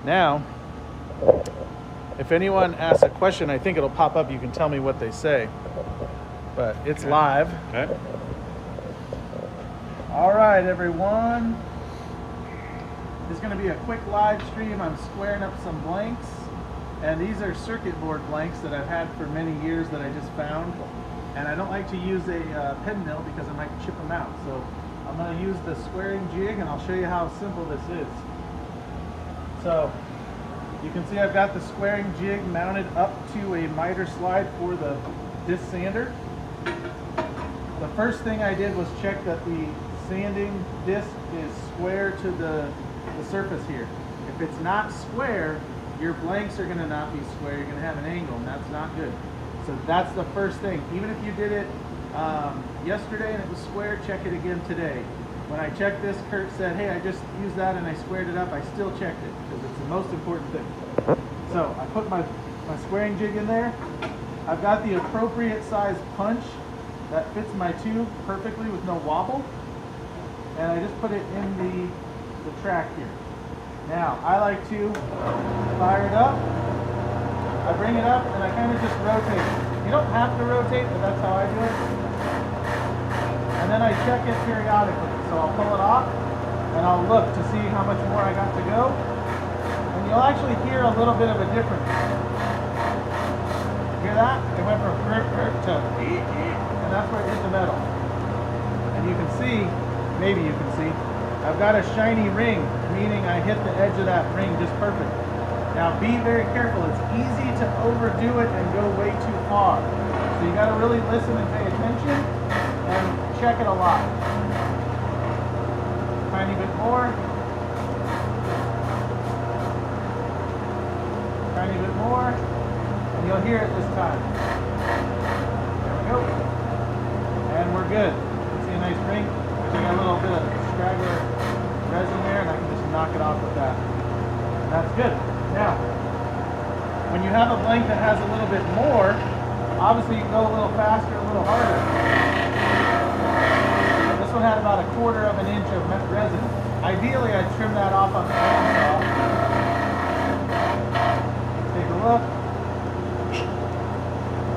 Now, if anyone asks a question, I think it'll pop up. You can tell me what they say. But it's live. Okay. All right, everyone. This is going to be a quick live stream. I'm squaring up some blanks. And these are circuit board blanks that I've had for many years that I just found. And I don't like to use a pen mill because I might chip them out. So I'm going to use the squaring jig, and I'll show you how simple this is. So you can see I've got the squaring jig mounted up to a miter slide for the disc sander. The first thing I did was check that the sanding disc is square to the surface here. If it's not square, your blanks are going to not be square. You're going to have an angle, and that's not good. So that's the first thing. Even if you did it yesterday and it was square, check it again today. When I checked this, Kurt said, hey, I just used that and I squared it up. I still checked it because it's the most important thing. So I put my squaring jig in there. I've got the appropriate size punch that fits my tube perfectly with no wobble. And I just put it in the track here. Now, I like to fire it up. I bring it up and I kind of just rotate it. You don't have to rotate, but that's how I do it. And then I check it periodically. So I'll pull it off and I'll look to see how much more I got to go. And you'll actually hear a little bit of a difference. Hear that? It went from to and that's where it hit the metal. And you can see, maybe you can see, I've got a shiny ring, meaning I hit the edge of that ring just perfect. Now be very careful. It's easy to overdo it and go way too far. So you got to really listen and pay attention and check it a lot. Tiny bit more. Tiny bit more. And you'll hear it this time. There we go. And we're good. You can see a nice ring. I got a little bit of straggler resin there, and I can just knock it off with that. And that's good. Now, when you have a blank that has a little bit more, obviously you can go a little faster, a little harder. This one had about 1/4 of an inch of resin. Ideally, I'd trim that off on the handsaw. Take a look.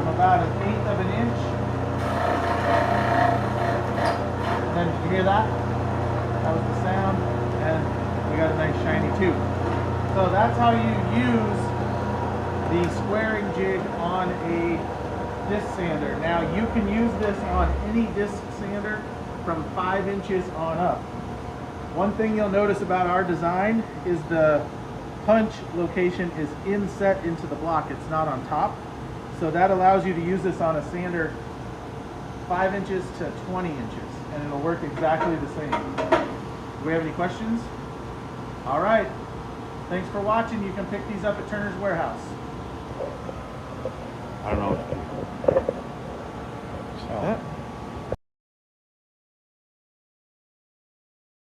I'm about 1/8 of an inch. And then, did you hear that? That was the sound, and we got a nice shiny tube. So that's how you use the squaring jig on a disc sander. Now you can use this on any disc sander from 5 inches on up. One thing you'll notice about our design is the punch location is inset into the block. It's not on top. So that allows you to use this on a sander 5 inches to 20 inches, and it'll work exactly the same. Do we have any questions? All right. Thanks for watching. You can pick these up at Turner's Warehouse. I don't know. So.